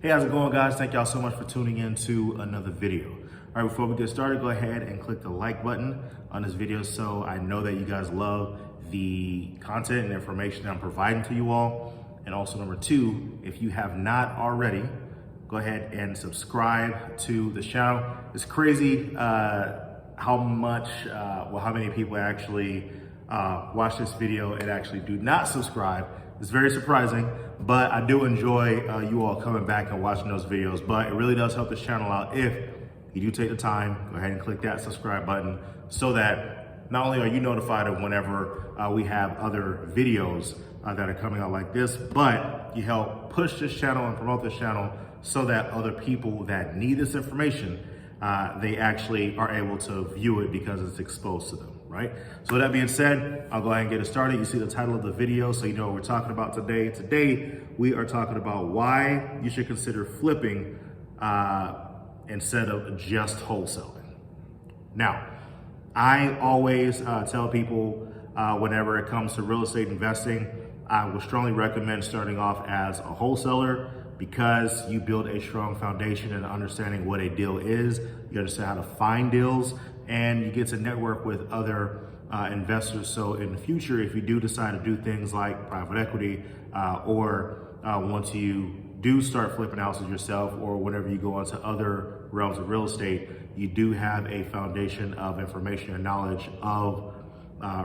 Hey, how's it going, guys? Thank y'all so much for tuning in to another video. All right, before we get started, go ahead and click the like button on this video so I know that you guys love the content and information that I'm providing to you all. And also, number two, if you have not already, go ahead and subscribe to the channel. It's crazy how many people actually watch this video and actually do not subscribe. It's very surprising, but I do enjoy you all coming back and watching those videos. But it really does help this channel out if you do take the time. Go ahead and click that subscribe button so that not only are you notified of whenever we have other videos that are coming out like this, but you help push this channel and promote this channel so that other people that need this information, they actually are able to view it because it's exposed to them. Right? So with that being said, I'll go ahead and get it started. You see the title of the video, so you know what we're talking about today. Today, we are talking about why you should consider flipping instead of just wholesaling. Now, I always tell people whenever it comes to real estate investing, I would strongly recommend starting off as a wholesaler because you build a strong foundation and understanding what a deal is. You understand how to find deals, and you get to network with other investors. So in the future, if you do decide to do things like private equity or once you do start flipping houses yourself, or whenever you go into other realms of real estate, you do have a foundation of information and knowledge of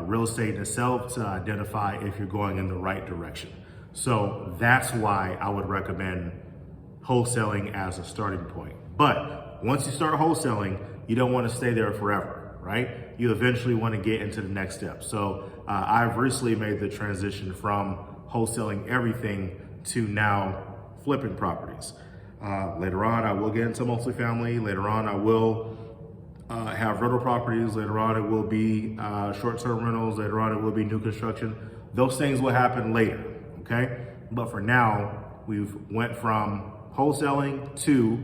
real estate itself to identify if you're going in the right direction. So that's why I would recommend wholesaling as a starting point. But once you start wholesaling, you don't want to stay there forever, right? You eventually want to get into the next step. So I've recently made the transition from wholesaling everything to now flipping properties. Later on, I will get into multifamily. Later on, I will have rental properties. Later on, it will be short-term rentals. Later on, it will be new construction. Those things will happen later, okay? But for now, we've went from wholesaling to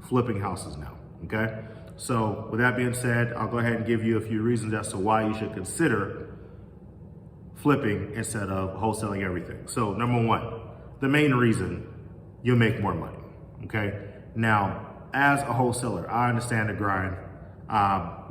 flipping houses now, okay? So with that being said, I'll go ahead and give you a few reasons as to why you should consider flipping instead of wholesaling everything. So number one, the main reason, you'll make more money, okay? Now, as a wholesaler, I understand the grind.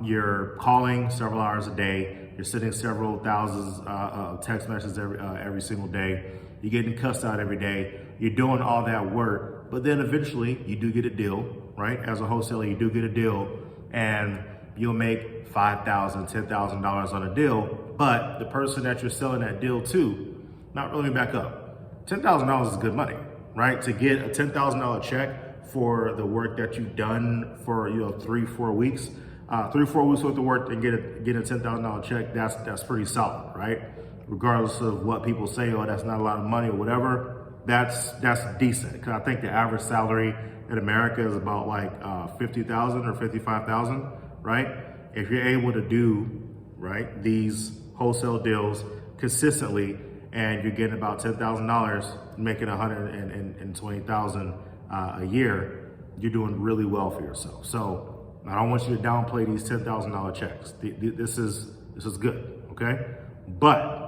You're calling several hours a day. You're sending several thousands of text messages every single day. You're getting cussed out every day. You're doing all that work, but then eventually you do get a deal, right? As a wholesaler, you do get a deal and you'll make $5,000, $10,000 on a deal, but the person that you're selling that deal to, not really back up. $10,000 is good money, right? To get a $10,000 check for the work that you've done for 3-4 weeks, 3-4 weeks worth of work and get a $10,000 check, that's pretty solid, right? Regardless of what people say, oh, that's not a lot of money or whatever, that's decent. Because I think the average salary in America is about like $50,000 or $55,000, right? If you're able to do, right, these wholesale deals consistently and you're getting about $10,000, making $120,000 a year, you're doing really well for yourself. So I don't want you to downplay these $10,000 checks. This is good, okay? But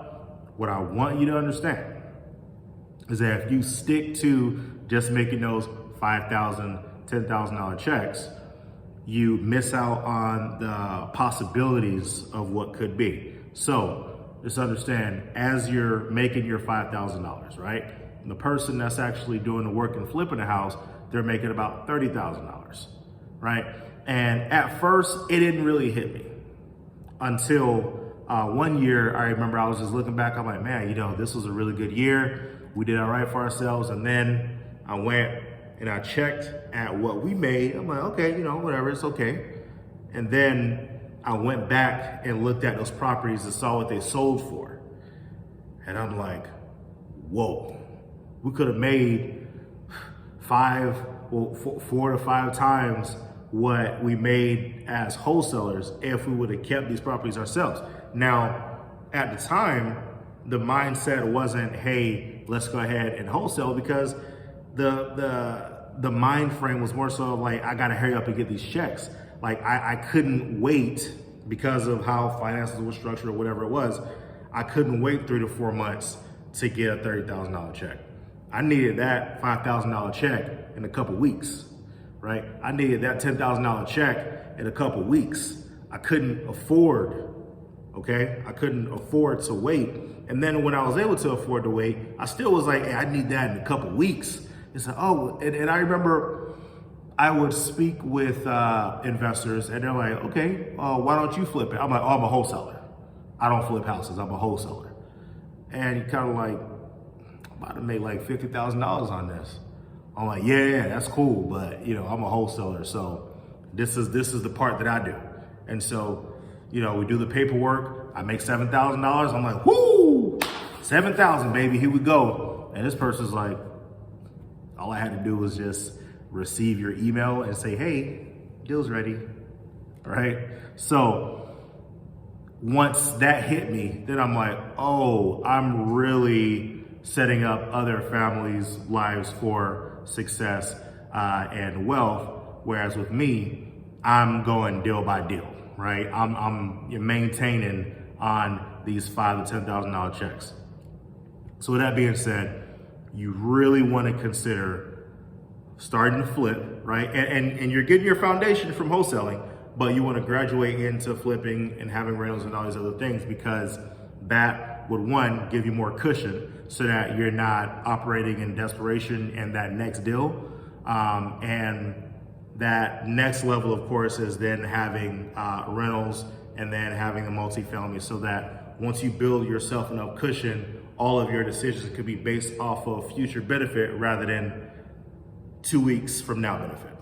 what I want you to understand is that if you stick to just making those $5,000, $10,000 checks, you miss out on the possibilities of what could be. So just understand, as you're making your $5,000, right? And the person that's actually doing the work and flipping the house, they're making about $30,000, right? And at first, it didn't really hit me until one year. I remember I was just looking back, I'm like, man, this was a really good year. We did all right for ourselves. And then I went and I checked at what we made. I'm like, okay, whatever, it's okay. And then I went back and looked at those properties and saw what they sold for. And I'm like, whoa, we could have made 4 to 5 times what we made as wholesalers if we would have kept these properties ourselves. Now, at the time, the mindset wasn't, hey, let's go ahead and wholesale, because the mind frame was more so like, I gotta hurry up and get these checks. Like I couldn't wait because of how finances were structured or whatever it was. I couldn't wait 3 to 4 months to get a $30,000 check. I needed that $5,000 check in a couple weeks, right? I needed that $10,000 check in a couple weeks. I couldn't afford, okay? I couldn't afford to wait. And then when I was able to afford to wait, I still was like, hey, I need that in a couple weeks. It's like, oh, and I remember I would speak with investors and they're like, okay, why don't you flip it? I'm like, oh, I'm a wholesaler. I don't flip houses, I'm a wholesaler. And you kind of like, I'm about to make like $50,000 on this. I'm like, yeah, that's cool, but you know, I'm a wholesaler, so this is the part that I do. And so, you know, we do the paperwork, I make $7,000, I'm like, whoo, 7,000, baby, here we go. And this person's like, all I had to do was just receive your email and say, hey, deal's ready, right? So once that hit me, then I'm like, oh, I'm really setting up other families' lives for success and wealth. Whereas with me, I'm going deal by deal, right? I'm maintaining on these $5,000 to $10,000 checks. So with that being said, you really want to consider starting to flip, right? And you're getting your foundation from wholesaling, but you want to graduate into flipping and having rentals and all these other things, because that would, one, give you more cushion so that you're not operating in desperation in that next deal. And that next level, of course, is then having rentals and then having the multifamily, so that once you build yourself enough cushion, all of your decisions could be based off of future benefit rather than 2 weeks from now benefit.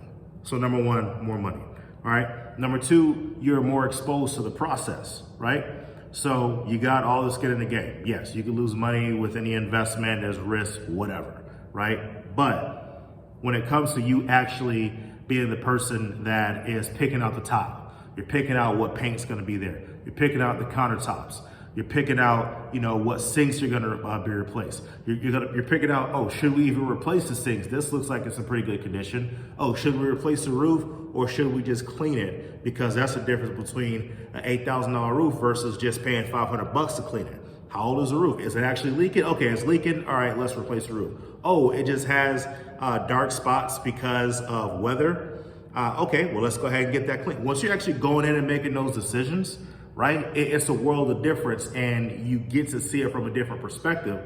So number one, more money, all right? Number two, you're more exposed to the process, right? So you got all the skin in the game. Yes, you can lose money with any investment, there's risk, whatever, right? But when it comes to you actually being the person that is picking out the tile, you're picking out what paint's gonna be there, you're picking out the countertops, you're picking out, you know, what sinks you're gonna be replaced. You're picking out, oh, should we even replace the sinks? This looks like it's in pretty good condition. Oh, should we replace the roof or should we just clean it? Because that's the difference between an $8,000 roof versus just paying $500 to clean it. How old is the roof? Is it actually leaking? Okay, it's leaking. All right, let's replace the roof. Oh, it just has dark spots because of weather. Okay, well, let's go ahead and get that clean. Once you're actually going in and making those decisions, right? It's a world of difference, and you get to see it from a different perspective,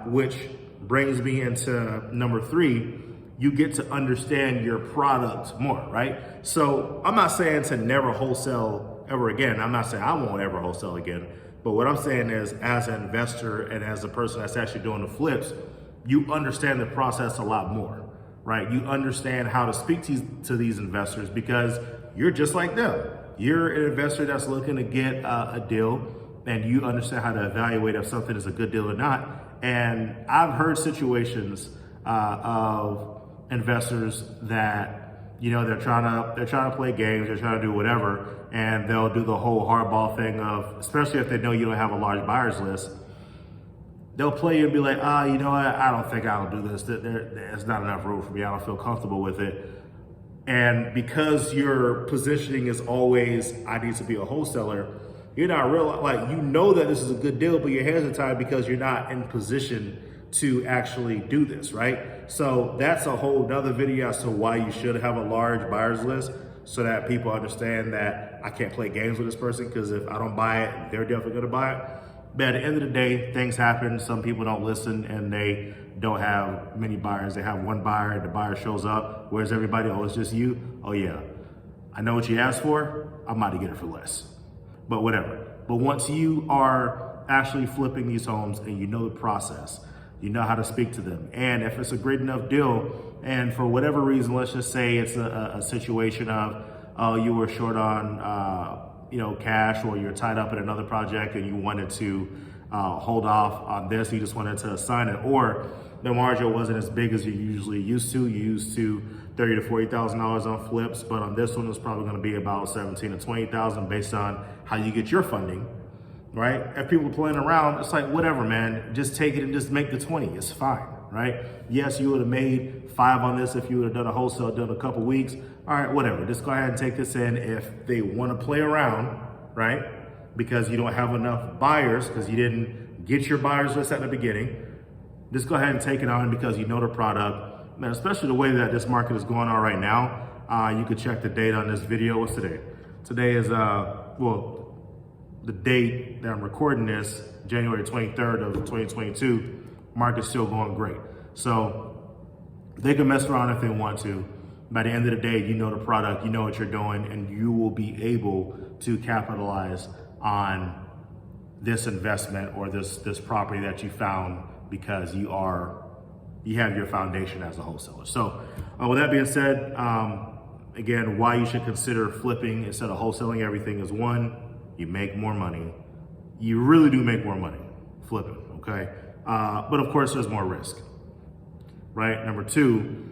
which brings me into number three. You get to understand your product more, right? So I'm not saying to never wholesale ever again. I'm not saying I won't ever wholesale again. But what I'm saying is, as an investor and as a person that's actually doing the flips, you understand the process a lot more, right? You understand how to speak to these investors because you're just like them. You're an investor that's looking to get a deal, and you understand how to evaluate if something is a good deal or not. And I've heard situations of investors that, you know, they're trying to play games, they're trying to do whatever, and they'll do the whole hardball thing of, especially if they know you don't have a large buyers list, they'll play you and be like, you know what, I don't think I'll do this. There's not enough room for me. I don't feel comfortable with it. And because your positioning is always, I need to be a wholesaler, you're not real, like, you know that this is a good deal, but your hands are tied because you're not in position to actually do this, right? So that's a whole nother video as to why you should have a large buyers list, so that people understand that I can't play games with this person, because if I don't buy it, they're definitely gonna buy it. But at the end of the day, things happen. Some people don't listen and they don't have many buyers. They have one buyer and the buyer shows up. Where's everybody? Oh, it's just you? Oh yeah, I know what you asked for. I'm about to get it for less, but whatever. But once you are actually flipping these homes and you know the process, you know how to speak to them. And if it's a great enough deal, and for whatever reason, let's just say it's a situation of, you were short on, cash, or you're tied up in another project and you wanted to hold off on this, you just wanted to assign it, or the margin wasn't as big as you usually used to. You used to $30,000 to $40,000 on flips, but on this one, it's probably going to be about $17,000 to $20,000 based on how you get your funding, right? If people are playing around, it's like, whatever, man, just take it and just make the 20. It's fine, right? Yes, you would have made 5 on this if you would have done a wholesale, done a couple weeks. All right, whatever. Just go ahead and take this in. If they want to play around, right? Because you don't have enough buyers, because you didn't get your buyers list at the beginning, just go ahead and take it on because you know the product. Man, especially the way that this market is going on right now. You could check the date on this video. What's today? Today is, well, the date that I'm recording this, January 23rd of 2022, market's still going great. So they can mess around if they want to. By the end of the day, you know the product, you know what you're doing, and you will be able to capitalize on this investment or this property that you found because you have your foundation as a wholesaler. So with that being said, again, why you should consider flipping instead of wholesaling everything is, one, you make more money. You really do make more money flipping, okay? But of course, there's more risk, right? Number two,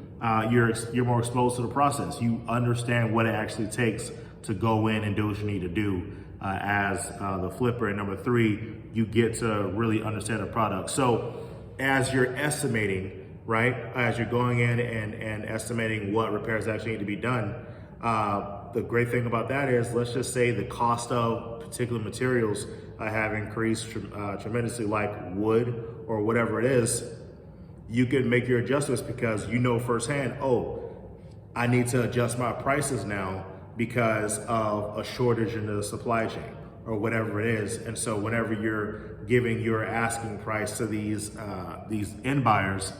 you're more exposed to the process. You understand what it actually takes to go in and do what you need to do as the flipper. And number three, you get to really understand the product. So as you're estimating, right, as you're going in and estimating what repairs actually need to be done, the great thing about that is, let's just say the cost of particular materials have increased tremendously, like wood or whatever it is. You can make your adjustments because you know firsthand, oh, I need to adjust my prices now because of a shortage in the supply chain or whatever it is. And so whenever you're giving your asking price to these end buyers,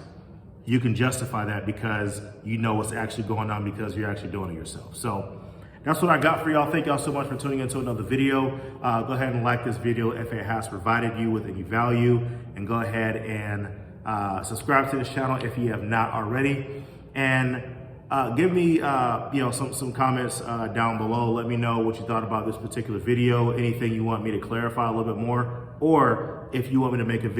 you can justify that because you know what's actually going on because you're actually doing it yourself. So that's what I got for y'all. Thank y'all so much for tuning into another video. Go ahead and like this video if it has provided you with any value, and go ahead and subscribe to this channel if you have not already. And give me some comments down below. Let me know what you thought about this particular video, anything you want me to clarify a little bit more, or if you want me to make a video